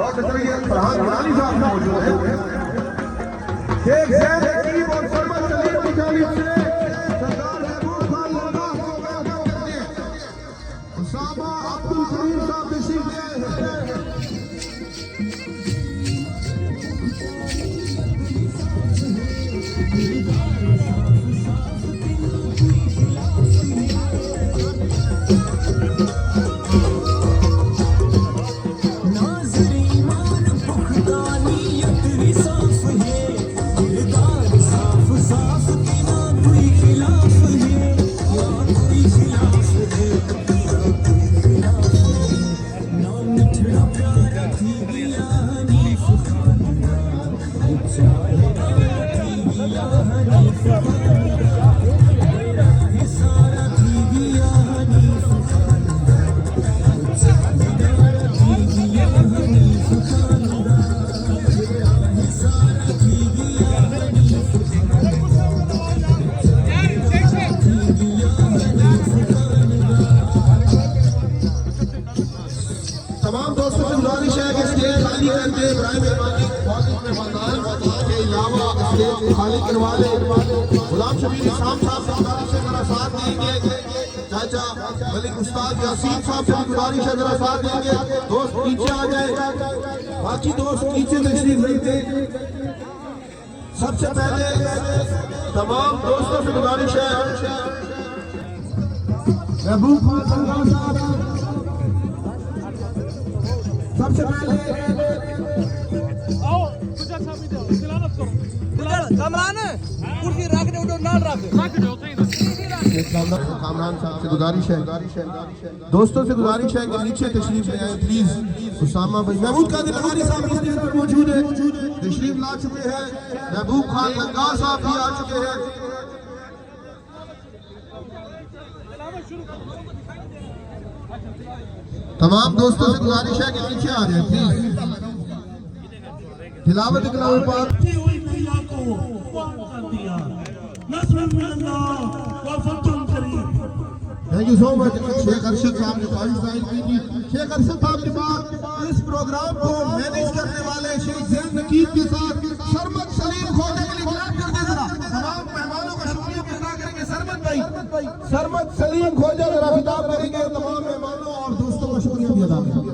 बहुत शुक्रिया फरहान गिलानी साहब मौजूद है। शेख जैन नकीब और सरमद सलीम की जानिब से सरदार महबूब खान लंगा को वेलकम करते हैं। उसामा अब्दुल करीम साहब तशरीफ ले आए हैं। तमाम दोस्तों से गुजारिश है कि स्टेज खाली करके इब्राहिम मेहमानी के अलावा स्टेज खाली करवा ले। गुलाम शबीर इस्लाम साहब से गुजारिश है जरा साथ देंगे। चाचा मलिक उस्ताद यासीन साहब से गुजारिश है जरा साथ देंगे। दोस्त नीचे आ जाए, बाकी दोस्त नीचे तशरीफ लेते। सबसे पहले तमाम दोस्तों से गुजारिश है महबूब खान लंगा साहब सबसे पहले आओ मुझे सामने जाओ तिलावत करो कामरान कुर्सी रख दे उधर ना रख दो सही ना। कामरान साहब से गुजारिश है, दोस्तों से गुजारिश है कि नीचे तशरीफ ले आए प्लीज। उसामा भाई महमूद कादिर लंगारी साहब इस स्टेज पर मौजूद है, तशरीफ ला चुके हैं। महबूब खान लंगा साहब भी आ चुके हैं। तमाम दोस्तों से गुजारिश है कि नीचे आ जाए प्लीज। तिलावत कलाम पाक thank you so much Sheikh Arshad साहब ने शेख अरशद साहब के बाद इस प्रोग्राम को मैनेज करने वाले शेख जैन नकीब के साथ सरमद सलीम खोजा के लिए क्लैप कर दे जरा। तमाम मेहमानों का शुक्रिया अदा करेंगे। सरमद भाई सरमद सलीम खोजा जरा खिताब करेंगे। तमाम मेहमानों और दोस्तों का शुक्रिया भी अदा करेंगे।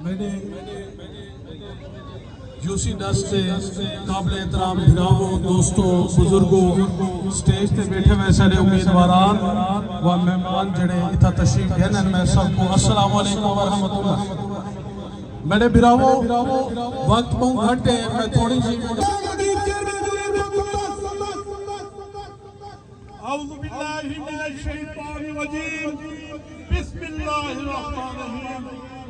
मैंने यूसी दस से काबिल एहतराम भिरावों दोस्तों बुजुर्गों स्टेज पे बैठे हुए सारे उम्मीदवारान व मेहमान जड़े इतना तशरीफ देने मैं सबको अस्सलाम वालेकुम व रहमतुल्लाह। मेरे भिरावों वक्त बहुत घटे मैं थोड़ी सी औज़ु बिल्लाहि मिनश शैतानिर रजीम बिस्मिल्लाहिर रहमानिर रहीम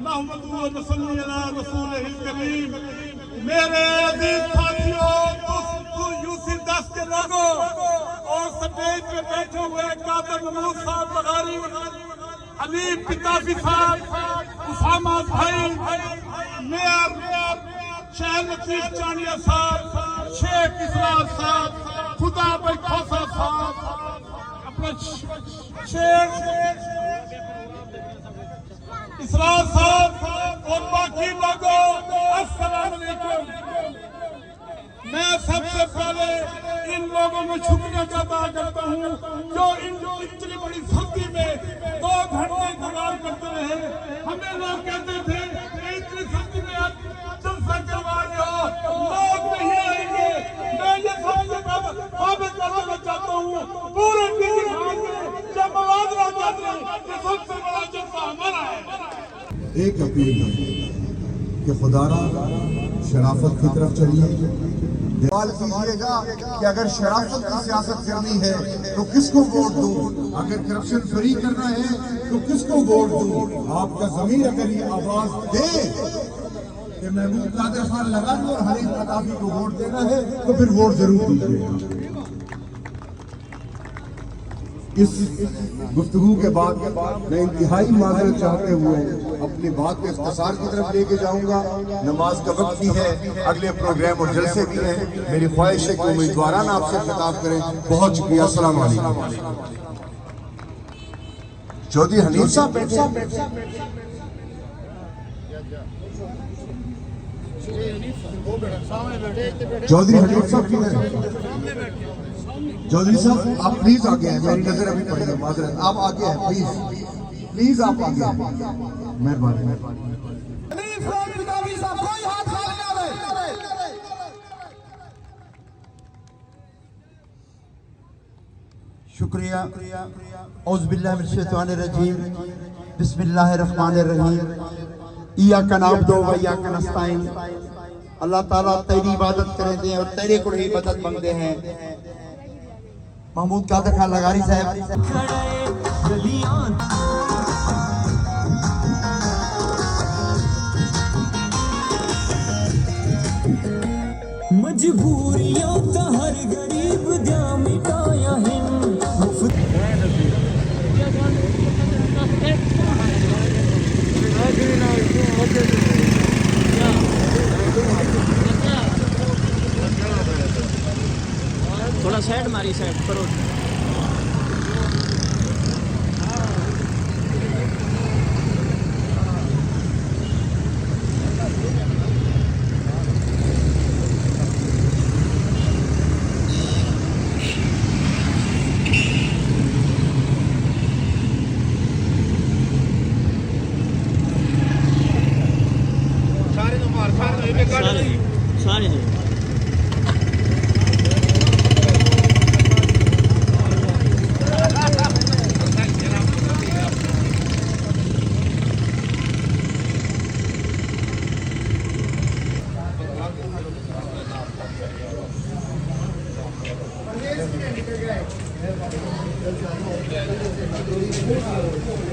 नहमदुहु व नसल्ली अला रसूलिल करीम। मेरे अजीज साथियों दोस्तों यूसी 10 के लोगों और स्टेज पे बैठे हुए कादर महमूद साहब बगारी अली पिताफी साहब उसामा भाई मेयर शहर लतीफ चानिया साहब शेख इसरार साहब खुदा भाई खोसा साहब अपना शेख इसरार साहब और बाकी लोगों अस्सलाम वालेकुम। मैं सबसे पहले इन लोगों में शुक्रिया अदा करता हूँ जो इतनी बड़ी सर्दी में 2 घंटे इंतजार करते रहे। हमें लोग कहते थे इतनी सर्दी में आप जलसा करवा रहे हो, लोग नहीं आएंगे। मैं ये सबसे साबित करना चाहता हूँ पूरे जब मवाद राजा ये सबसे बड़ा जलसा हमारा है। एक अपील है कि खुदारा शराफत की तरफ चलिए। सवाल कीजिएगा कि अगर शराफत की सियासत करनी है तो किसको वोट दूं, अगर करप्शन फ्री करना है तो किसको वोट दूं। आपका ज़मीर अगर ये आवाज दे कि महबूब कादिर खान लगानी और हरीफ अताफी को वोट देना है तो फिर वोट जरूर दीजिएगा। इस गुफ्तगू के बाद मैं इंतहाई माजरत चाहते हुए अपनी बात को इख्तिसार की तरफ लेके जाऊंगा। नमाज का वक्त भी है, अगले प्रोग्राम और जलसे भी हैं। मेरी ख्वाहिश है कि उम्मीदवारान आपसे खिताब करें। बहुत शुक्रिया। अस्सलाम वालेकुम। चौधरी हनीफ साहब बैठे चौधरी हनीफ साहब किधर है? चौधरी साहब आप प्लीज आगे हैं, मेरी नजर अभी पड़ी है, माजरत आप आगे हैं, प्लीज प्लीज आप आगे हैं, मेहरबानी। शुक्रिया। औज़ुबिल्लाहिमिनश्शैतानिर्रजीम, बिस्मिल्लाहिर्रहमानिर्रहीम। इय्याका नअबुदु व इय्याका नस्तईन। अल्लाह ताला तेरी इबादत करते हैं और तेरे को ही इबादत मांगते हैं। महमूद कादर खान लगारी साहब। मजबूरियों का हर गरीब द्या मिटाया है मुफ्त। थोड़ा साइड मारी साइड करो। सारे Thank you.